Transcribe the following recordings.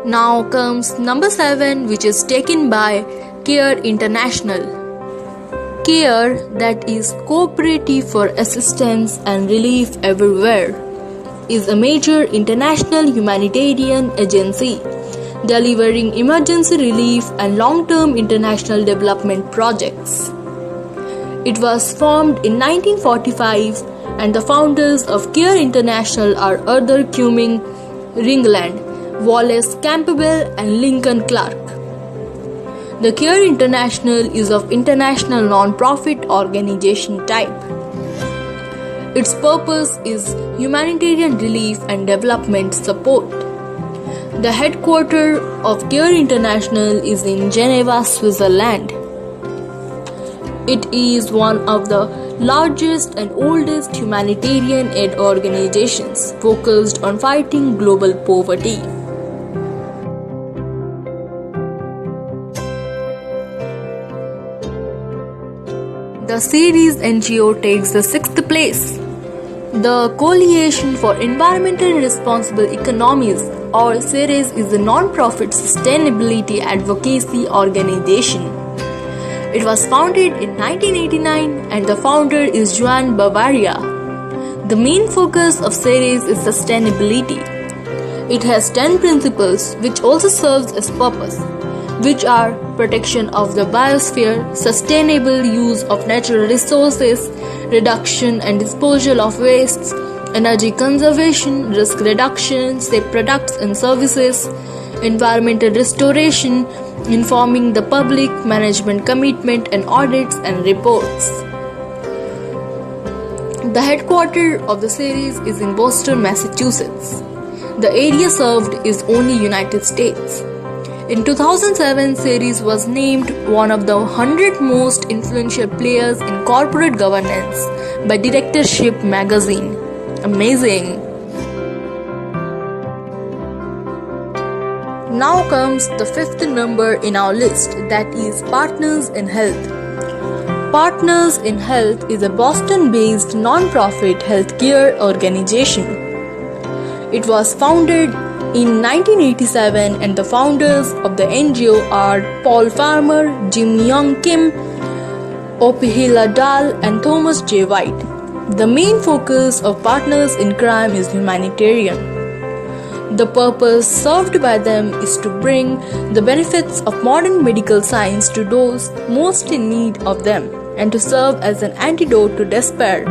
Now comes number 7, which is taken by CARE International. CARE, that is Cooperative for Assistance and Relief Everywhere, is a major international humanitarian agency delivering emergency relief and long-term international development projects. It was formed in 1945 and the founders of CARE International are Arthur Cumming Ringland, Wallace Campbell and Lincoln Clark. The CARE International is of international non-profit organization type. Its purpose is humanitarian relief and development support. The headquarters of CARE International is in Geneva, Switzerland. It is one of the largest and oldest humanitarian aid organizations focused on fighting global poverty. The Ceres NGO takes the 6th place. The Coalition for Environmental Responsible Economies, or Ceres, is a non-profit sustainability advocacy organization. It was founded in 1989 and the founder is Joan Bavaria. The main focus of Ceres is sustainability. It has 10 principles which also serves as purpose, which are protection of the biosphere, sustainable use of natural resources, reduction and disposal of wastes, energy conservation, risk reduction, safe products and services, environmental restoration, informing the public, management commitment and audits and reports. The headquarters of the series is in Boston, Massachusetts. The area served is only United States. In 2007, Ceres was named one of the 100 most influential players in corporate governance by Directorship magazine. Amazing! Now comes the 5th number in our list, that is Partners in Health. Partners in Health is a Boston-based non-profit healthcare organization. It was founded in 1987 and the founders of the NGO are Paul Farmer, Jim Young Kim, Opihila Dal and Thomas J. White. The main focus of Partners in Crime is humanitarian. The purpose served by them is to bring the benefits of modern medical science to those most in need of them and to serve as an antidote to despair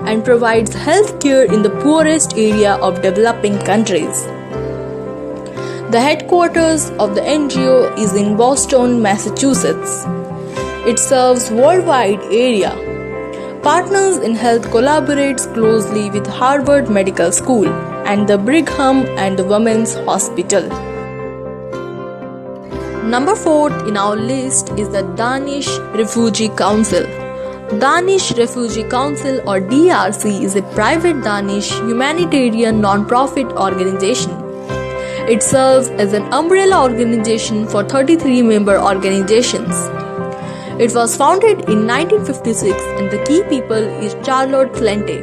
and provides health care in the poorest area of developing countries. The headquarters of the NGO is in Boston, Massachusetts. It serves worldwide area. Partners in Health collaborates closely with Harvard Medical School and the Brigham and the Women's Hospital. Number 4th in our list is the Danish Refugee Council. Danish Refugee Council or DRC is a private Danish humanitarian non-profit organization. It serves as an umbrella organization for 33 member organizations. It was founded in 1956 and the key people is Charlotte Flente,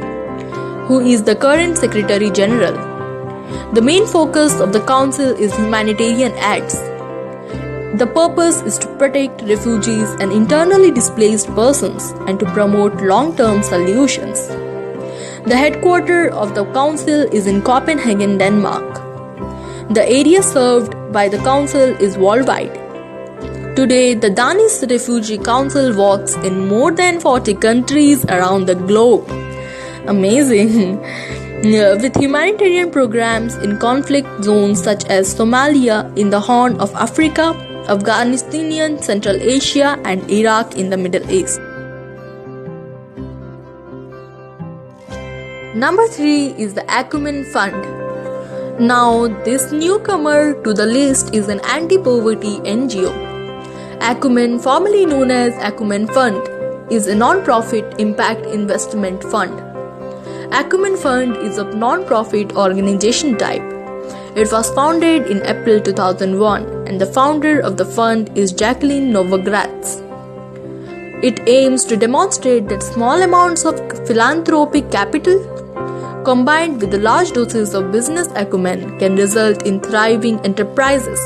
who is the current Secretary General. The main focus of the council is humanitarian aids. The purpose is to protect refugees and internally displaced persons and to promote long-term solutions. The headquarters of the council is in Copenhagen, Denmark. The area served by the council is worldwide. Today, the Danish Refugee Council works in more than 40 countries around the globe. Amazing! With humanitarian programs in conflict zones such as Somalia, in the Horn of Africa, Afghanistan, Central Asia, and Iraq in the Middle East. Number 3 is the Acumen Fund. Now, this newcomer to the list is an anti-poverty NGO. Acumen, formerly known as Acumen Fund, is a non-profit impact investment fund. Acumen Fund is a non-profit organization type. It was founded in April 2001 and the founder of the fund is Jacqueline Novogratz. It aims to demonstrate that small amounts of philanthropic capital combined with the large doses of business acumen, can result in thriving enterprises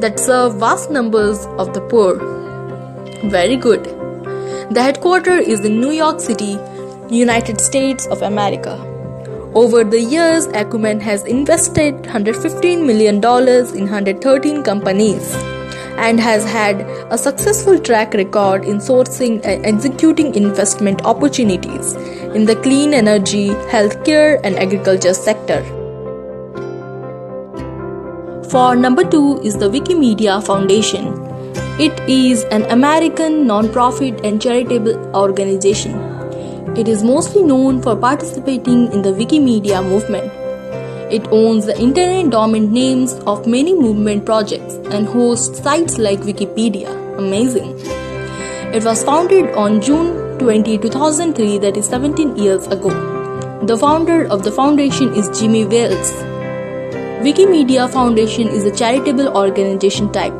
that serve vast numbers of the poor. Very good. The headquarters is in New York City, United States of America. Over the years, Acumen has invested $115 million in 113 companies and has had a successful track record in sourcing and executing investment opportunities in the clean energy, healthcare, and agriculture sector. For number 2 is the Wikimedia Foundation. It is an American non-profit and charitable organization. It is mostly known for participating in the Wikimedia movement. It owns the internet domain names of many movement projects and hosts sites like Wikipedia. Amazing. It was founded on June 20, 2003, that is 17 years ago. The founder of the foundation is Jimmy Wales. Wikimedia Foundation is a charitable organization type.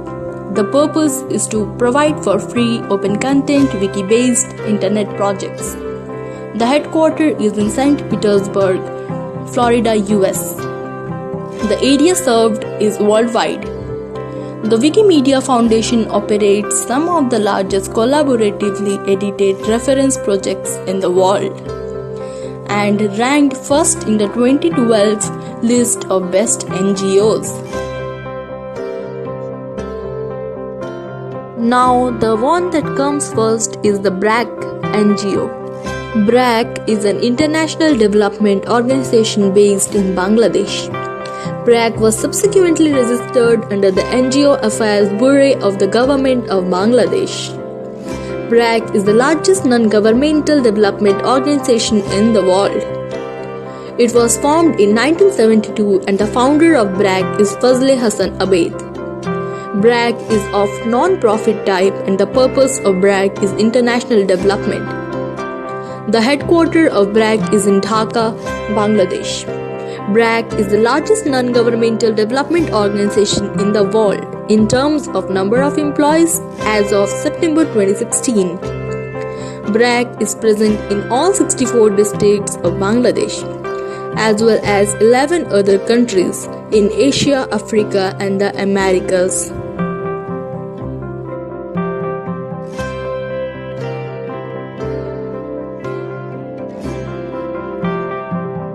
The purpose is to provide for free, open content, wiki-based internet projects. The headquarters is in St. Petersburg, Florida, US. The area served is worldwide. The Wikimedia Foundation operates some of the largest collaboratively edited reference projects in the world and ranked first in the 2012 list of best NGOs. Now, the one that comes first is the BRAC NGO. BRAC is an international development organization based in Bangladesh. BRAC was subsequently registered under the NGO Affairs Bureau of the Government of Bangladesh. BRAC is the largest non-governmental development organization in the world. It was formed in 1972 and the founder of BRAC is Fazle Hassan Abed. BRAC is of non-profit type and the purpose of BRAC is international development. The headquarters of BRAC is in Dhaka, Bangladesh. BRAC is the largest non-governmental development organization in the world in terms of number of employees as of September 2016. BRAC is present in all 64 districts of Bangladesh, as well as 11 other countries in Asia, Africa, and the Americas.